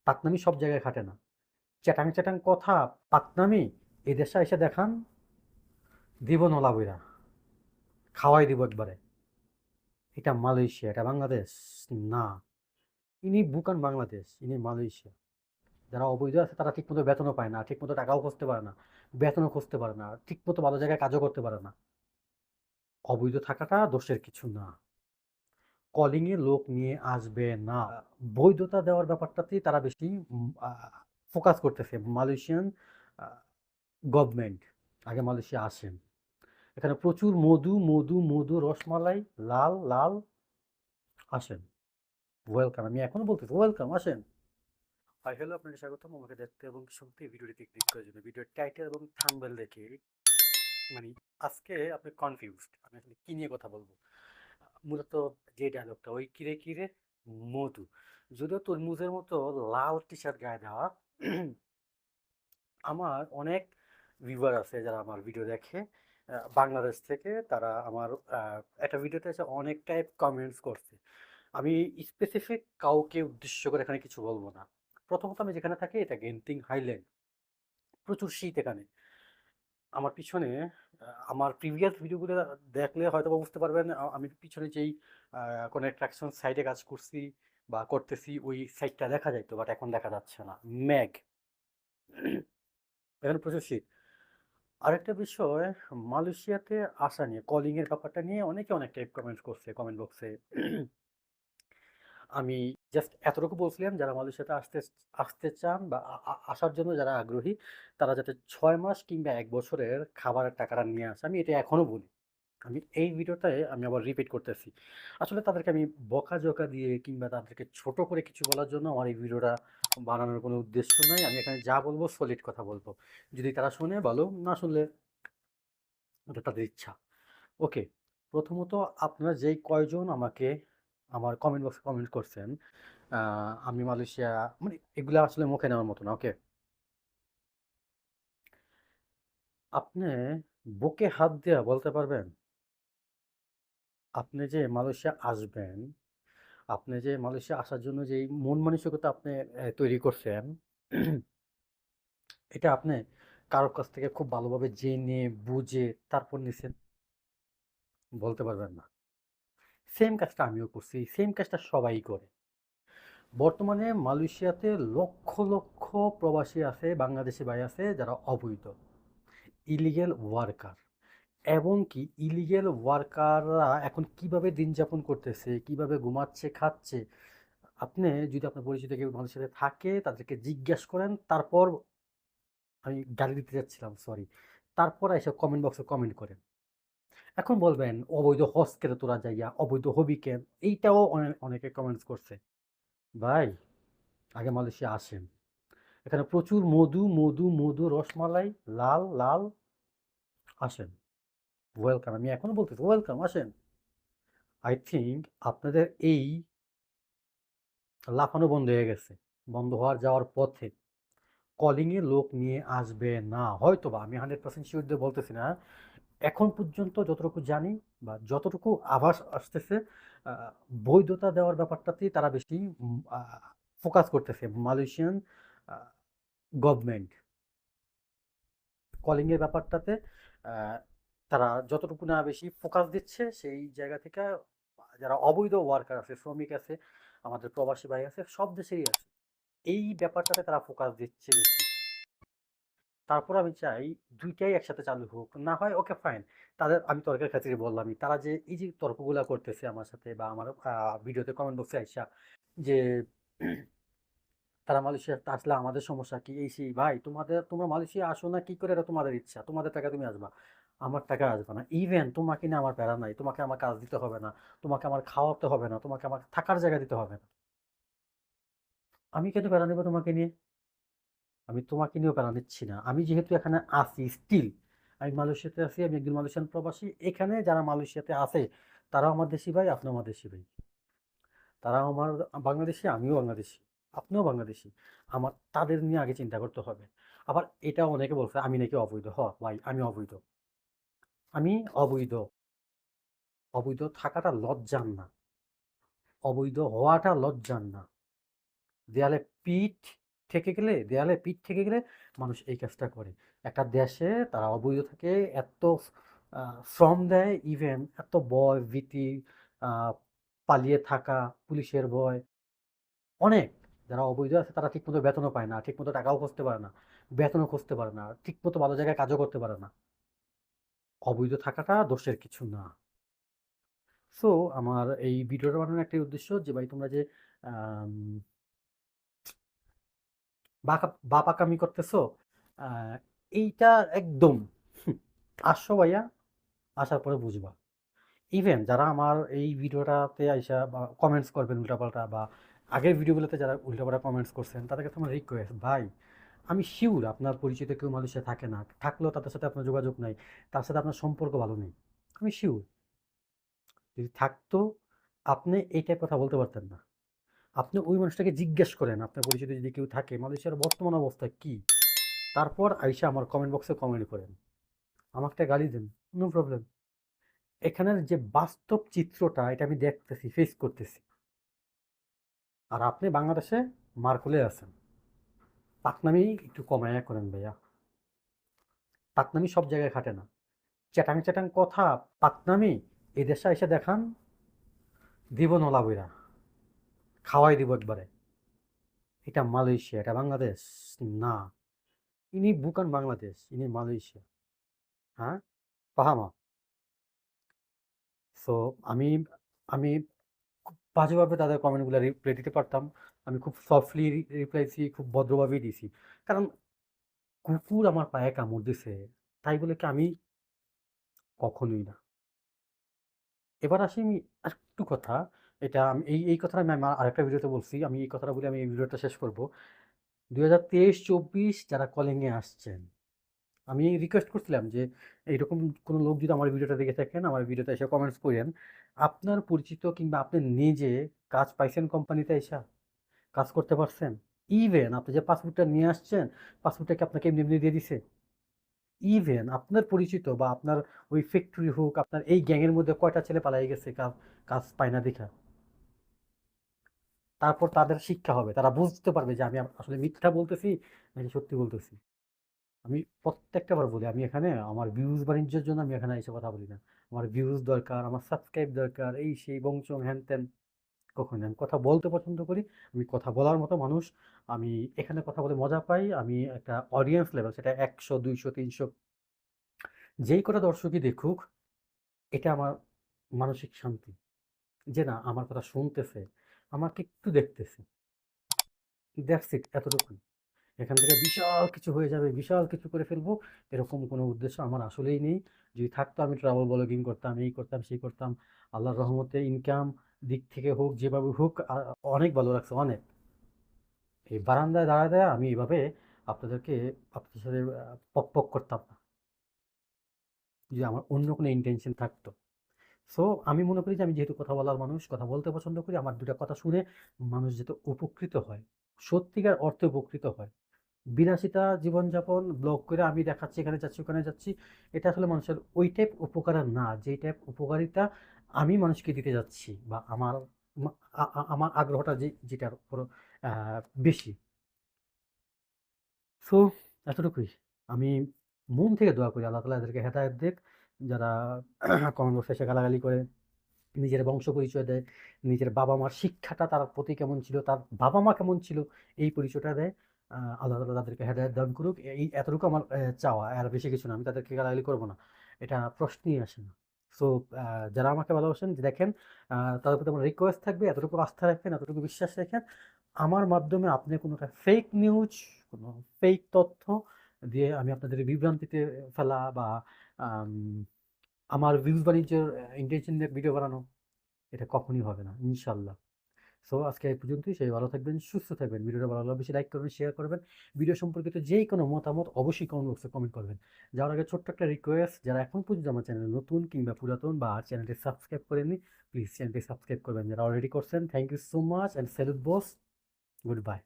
পাকনামি সব জায়গায় খাটে না। চ্যাটাং চ্যাটাং কথা, পাকনামি এদেশে এসে দেখান, দিব নলা বইরা, খাওয়াই দিব একবারে। এটা মালয়েশিয়া, এটা বাংলাদেশ না। ইনি বুকান বাংলাদেশ, ইনি মালয়েশিয়া। যারা অবৈধ আছে তারা ঠিকমতো বেতনও পায় না, ঠিকমতো টাকাও খুঁজতে পারে না, বেতনও খুঁজতে পারে না, ঠিকমতো ভালো জায়গায় কাজও করতে পারে না। অবৈধ থাকাটা দোষের কিছু না। কলিং এ লোক নিয়ে আসবে না। বৈধতা দেওয়ার ব্যাপারটাতেই তারা বেশি ফোকাস করতেছে মালয়েশিয়ান গভর্নমেন্ট। আগে মালয়েশিয়া আসেন, এখানে প্রচুর মধু মধু মধু, রসমালাই, লাল লাল, আসেন। ওয়েলকাম, আমি এখনো বলতেছি ওয়েলকাম, আসেন। হাই হ্যালো, আপনাকে স্বাগতম আমাকে দেখতে এবং শুনতে ভিডিওটিতে ক্লিক করার জন্য। ভিডিওর টাইটেল এবং থাম্বনেল দেখে মানে আজকে আপনি কনফিউজড আমি আসলে কি নিয়ে কথা বলবো। মূলত যে ডায়লগটা, ওই কিরে কিরে মধু, যদিও তরমুজের মতো লাল টি শার্ট গায়ে দেওয়া। আমার অনেক ভিউয়ার আছে যারা আমার ভিডিও দেখে বাংলাদেশ থেকে। তারা আমার একটা ভিডিওতে এসে অনেক টাইপ কমেন্টস করছে। আমি স্পেসিফিক কাউকে উদ্দেশ্য করে এখানে কিছু বলবো না। প্রথমত আমি যেখানে থাকি এটা গেন্টিং হাইল্যান্ড, প্রচুর শীত এখানে। আমার পিছনে আমার প্রিভিয়াস ভিডিওগুলো দেখলে হয়তো বা বুঝতে পারবেন, আমি পিছনে যেই কোনো অ্যাট্রাকশন সাইডে কাজ করছি বা করতেছি, ওই সাইডটা দেখা যাইতো, বাট এখন দেখা যাচ্ছে না। ম্যাগ, এখানে প্রচুর শীত। আরেকটা বিষয়, মালয়েশিয়াতে আসা নিয়ে, কলিং এর ব্যাপারটা নিয়ে অনেকে অনেক টাইপ কমেন্ট করছে কমেন্ট বক্সে। আমি জাস্ট এতটুকু বলছিলাম, যারা মালয়েশিয়াতে আসতে আসতে চান বা আসার জন্য যারা আগ্রহী, তারা যাতে 6 মাস কিংবা 1 বছরের খাবারের টাকাটা নিয়ে আসে। আমি এটা এখনো বলি, আমি এই ভিডিওটায় আমি আবার রিপিট করতেছি। আসলে তাদেরকে আমি বকাঝকা দিয়ে কিংবা তাদেরকে ছোট করে কিছু বলার জন্য আমার এই ভিডিওটা বানানোর কোনো উদ্দেশ্য নাই। আমি এখানে যা বলবো সলিড কথা বলবো। যদি তারা শুনে ভালো, না শুনলে ওটা তাদের ইচ্ছা। ওকে, প্রথমত আপনারা যেই কয়জন আমাকে আমার কমেন্ট বক্সে কমেন্ট করছেন, আমি মালয়েশিয়া, মানে এগুলো আসলে মুখে নেওয়ার মতো না। ওকে, আপনি বুকে হাত দিয়ে বলতে পারবেন আপনি যে মালয়েশিয়া আসবেন, আপনি যে মালয়েশিয়া আসার জন্য যে মন মানসিকতা আপনি তৈরি করছেন, এটা আপনি কারোর কাছ থেকে খুব ভালোভাবে জেনে বুঝে তারপর নিছেন? বলতে পারবেন না। সেম কাজটা আমিও করছি, সেম কাজটা সবাই করে। বর্তমানে মালয়েশিয়াতে লক্ষ লক্ষ প্রবাসী আছে, বাংলাদেশি ভাই আছে যারা অবৈধ, ইলিগেল ওয়ার্কার। এবং কি ইলিগেল ওয়ার্কাররা এখন কিভাবে দিন যাপন করতেছে, কিভাবে ঘুমাচ্ছে, খাচ্ছে, আপনি যদি আপনার পরিচিত কেউ মালয়েশিয়াতে থাকে তাদেরকে জিজ্ঞেস করেন। তারপর আমি গালি দিতে যাচ্ছিলাম, সরি, তারপর এসে কমেন্ট বক্সে কমেন্ট করেন। এখন বলবেন অবৈধ হজ কেন তোরা যাইয়া, অবৈধ হবি কেন, এইটাও অনেকে কমেন্টস করছে। ভাই, আগে মালয়েশিয়া আসেন, এখানে প্রচুর মধু মধু মধু, রসমালাই, লাল লাল, আসেন। ওয়েলকাম, আমি এখনো বলতেছি ওয়েলকাম, আসেন। আই থিঙ্ক আপনাদের এই লাফানো বন্ধ হয়ে গেছে, বন্ধ হওয়ার যাওয়ার পথে। কলিং এ লোক নিয়ে আসবে না, হয়তো বা, আমি 100% শিওর দিয়ে বলতেছি না, এখন পর্যন্ত যতটুকু জানি বা যতটুকু আভাস আসতেছে, আহ, বৈধতা দেওয়ার ব্যাপারটাতেই তারা বেশি ফোকাস করতেছে মালয়েশিয়ান গভর্নমেন্ট। কলিং এর ব্যাপারটাতে আহ, তারা যতটুকু না বেশি ফোকাস দিচ্ছে, সেই জায়গা থেকে যারা অবৈধ ওয়ার্কার আছে, শ্রমিক আছে, আমাদের প্রবাসী ভাই আছে, সব দেশেরই আছে, এই ব্যাপারটাতে তারা ফোকাস দিচ্ছে বেশি। তারপর আমি চাই দুইটাই একসাথে চালু হোক, না হয় ওকে ফাইন। তাদের আমি তর্কের খাতিরে বললামই, তারা যে এই যে তর্কগুলা করতেছে আমার সাথে বা আমার ভিডিওতে কমেন্ট বক্সে আইসা, যে তারা মালয়েশিয়াতে আসলে আমাদের সমস্যা কি, এই সেই। ভাই, তোমরা মালয়েশিয়া আসো না কি করে, এটা তোমাদের ইচ্ছা, তোমাদের টাকা তুমি আসবা, আমার টাকা আসবে না। ইভেন তোমাকে না আমার প্যারা নাই, তোমাকে আমার কাজ দিতে হবে না, তোমাকে আমার খাওয়াতে হবে না, তোমাকে আমার থাকার জায়গা দিতে হবে না। আমি কেন প্যারা নেবো তোমাকে নিয়ে? আমি তোমাকে নিয়েও প্যারা নিচ্ছি না। আমি যেহেতু এখানে আছি স্টিল, আমি মালয়েশিয়াতে আছি, আমি একজন মালয়েশিয়ান প্রবাসী। এখানে যারা মালয়েশিয়াতে আছে তারাও আমার দেশি ভাই, আপনিও আমার দেশি ভাই। তারাও আমার বাংলাদেশি, আমিও বাংলাদেশি, আপনিও বাংলাদেশি। আমার তাদের নিয়ে আগে চিন্তা করতে হবে। আবার এটা অনেকে বলছে আমি নাকি অবৈধ। ভাই, আমি অবৈধ, আমি অবৈধ। অবৈধ থাকাটা লজ্জার না, অবৈধ হওয়াটা লজ্জার না। দেয়ালে পিঠ থেকে গেলে, দেয়ালে পিঠ থেকে গেলে মানুষ এই কাজটা করে। একটা দেশে তারা অবৈধ থাকে, এত শ্রম দেয়, ইভেন এত ভয়, ভীতি, আ পালিয়ে থাকা, পুলিশের ভয়, অনেক। যারা অবৈধ আছে তারা ঠিকমতো বেতনও পায় না, ঠিকমতো টাকাও খুঁজতে পারে না, বেতনও খুঁজতে পারে না, ঠিকমতো ভালো জায়গায় কাজও করতে পারে না। অবৈধ থাকাটা দোষের কিছু না। সো আমার এই ভিডিওটা বানানোর একটাই উদ্দেশ্য যে ভাই তোমরা যে আম বাপাকামি করতেছো, আ এইটা একদম আসো ভাইয়া, আসার পরে বুঝবা। ইভেন যারা আমার এই ভিডিওটাতে আইসা বা কমেন্টস করবেন উল্টাপাল্টা, বা আগের ভিডিওগুলোতে যারা উল্টাপাল্টা কমেন্টস করছেন, তাদের কাছে আমার রিকোয়েস্ট, ভাই আমি শিওর আপনার পরিচিত কেউ মালয়েশিয়া থাকে না। থাকলেও তাদের সাথে আপনার যোগাযোগ নাই। তার সাথে আপনার সম্পর্ক ভালো নেই। আমি শিওর যদি থাকতো আপনি এই টাইপ কথা বলতে পারতেন না। আপনি ওই মানুষটাকে জিজ্ঞেস করেন আপনার পরিচিত যদি কেউ থাকে মালয়েশিয়ার বর্তমান অবস্থা কি? তারপর আইসা আমার কমেন্ট বক্সে কমেন্ট করেন। আমাকে একটা গালি দেন, নো প্রবলেম। এখানের যে বাস্তব চিত্রটা এটা আমি দেখতেছি, ফেস করতেছি। আর আপনি বাংলাদেশে মারকুলে আছেন। পাকনামি একটু কমায়া করেন ভাইয়া। পাকনামি সব জায়গায় খাটে না। চ্যাটাং চ্যাটাং কথা, পাকনামি এই দেশে এসে দেখান, দিব নলা বইরা, খাওয়াই দিব একবারে। এটা মালয়েশিয়া, এটা বাংলাদেশ না। ইনি বুকান বাংলাদেশ, ইনি মালয়েশিয়া। হ্যাঁ, পাহামা। সো আমি আমি খুব বাজেভাবে তাদের কমেন্টগুলো রিপ্লাই দিতে পারতাম। আমি খুব সফটলি রিপ্লাই দিছি, খুব ভদ্রভাবেই দিছি। কারণ কুকুর আমার পায়ে কামড় দিছে, তাই বলে কি আমি, কখনোই না। এবার আসি আমি আরেকটু কথা, এটা আমি এই কথাটা আমি আমার আরেকটা ভিডিওতে বলছি। আমি এই কথাটা বলে আমি এই ভিডিওটা শেষ করব। ২০২৩-২৪ যারা কলিংয়ে আসছেন, আমি রিকোয়েস্ট করছিলাম যে এইরকম কোনো লোক যদি আমার ভিডিওটা দেখে থাকেন, আমার ভিডিওতে এসে কমেন্টস করেন। আপনার পরিচিত কিংবা আপনি নিজে কাজ পাইছেন কোম্পানিতে এসা? কাজ করতে পারছেন? ইভেন আপনি যে পাসপোর্টটা নিয়ে আসছেন, পাসপোর্টটা কি আপনাকে এমনি, এমনি দিয়ে দিছে? ইভেন আপনার পরিচিত বা আপনার ওই ফ্যাক্টরি হোক, আপনার এই গ্যাংয়ের মধ্যে কয়টা ছেলে পালায় গেছে কাজ কাজ পায় না দেখা? তারপর তাদের শিক্ষা হবে। তারা বুঝতে পারবে যে আমি আসলে মিথ্যা বলতেছি নাকি সত্যি বলতেছি। আমি প্রত্যেকটা বার বলি, আমি এখানে আমার ভিউজ বাণিজ্যের জন্য আমি এখানে এসে কথা বলি না। আমার ভিউজ দরকার, আমার সাবস্ক্রাইব দরকার, এই সেই বংচং হ্যান-ত্যান, কখনো না। আমি কথা বলতে পছন্দ করি। আমি কথা বলার মতো মানুষ। আমি এখানে কথা বলে মজা পাই। আমি একটা অডিয়েন্স লেভেল, সেটা ১০০, ২০০, ৩০০, যেই কটা দর্শকই দেখুক, এটা আমার মানসিক শান্তি। যে না আমার কথা শুনতেছে, আমাকে একটু দেখতেছে। দ্যাটস ইট, এতটুকুই। এখান থেকে বিশাল কিছু হয়ে যাবে, বিশাল কিছু করে ফেলবো, এরকম কোনো উদ্দেশ্য আমার আসলেই নেই। যদি থাকতো আমি ট্রাভেল ব্লগিং করতাম, এই করতাম, সেই করতাম। আল্লাহর রহমতে ইনকাম দিক থেকে হোক, যেভাবে হোক অনেক ভালো লাগছে, অনেক। এই বারান্দায় দাঁড়ায় দাঁড়ায় আমি এভাবে আপনাদেরকে, আপনাদের সাথে পক পক করতাম না, যদি আমার অন্য কোনো ইন্টেনশন থাকতো। সো আমি মনে করি যে আমি যেহেতু কথা বলার মানুষ, কথা বলতে পছন্দ করি, আমার দুটা কথা শুনে মানুষ যাতে উপকৃত হয়, সত্যিকার অর্থে উপকৃত হয়। বিলাসিতা জীবনযাপন ব্লগ করে আমি দেখাচ্ছি এখানে যাচ্ছি ওখানে যাচ্ছি, এটা আসলে মানুষের ওই টাইপ উপকার না যেই টাইপ উপকারিতা আমি মানুষকে দিতে যাচ্ছি, বা আমার আমার আগ্রহটা যেটার উপর বেশি। সো এতটুকুই। আমি মন থেকে দোয়া করি আল্লাহ তালা এদেরকে হেদায়ত দেখ, যারা কমেন্ট বক্সে এসে গালাগালি করে, নিজের বংশ পরিচয় দেয়, নিজের বাবা মার শিক্ষাটা তার প্রতি কেমন ছিল, তার বাবা মা কেমন ছিল, এই পরিচয়টা দেয়। আল্লাহ তালা তাদেরকে হেদায়ত দান করুক, এই এতটুকু আমার চাওয়া, আর বেশি কিছু না। আমি তাদেরকে গালাগালি করবো না, এটা প্রশ্নই আসে না। সো যারা আমাকে ভালোবাসেন, যে দেখেন, তাদের প্রতি আমার রিকোয়েস্ট থাকবে, এতটুকু আস্থা রাখেন, এতটুকু বিশ্বাস রাখেন। আমার মাধ্যমে আপনি কোনোটা ফেক নিউজ, কোনো ফেক তথ্য দিয়ে আমি আপনাদের বিভ্রান্তিতে ফেলা, বা আম, আমার ভিউজ বাণিজ্যের ইন্টেনশন নিয়ে ভিডিও বানানো, এটা কখনই হবে না ইনশাল্লাহ। সো আজকে এই পর্যন্তই। সেই ভালো থাকবেন, সুস্থ থাকবেন। ভিডিওটা ভালো লাগলে বেশি লাইক করবেন, শেয়ার করবেন। ভিডিও সম্পর্কিত যেই কোনো মতামত অবশ্যই কমেন্ট বক্সে কমেন্ট করবেন। যাওয়ার আগে ছোট্ট একটা রিকোয়েস্ট, যারা এখন পর্যন্ত আমার চ্যানেলে নতুন কিংবা পুরাতন, বা চ্যানেলটি সাবস্ক্রাইব করেননি, প্লিজ চ্যানেলটি সাবস্ক্রাইব করবেন। যারা অলরেডি করছেন, thank you so much and salute boss. Good by.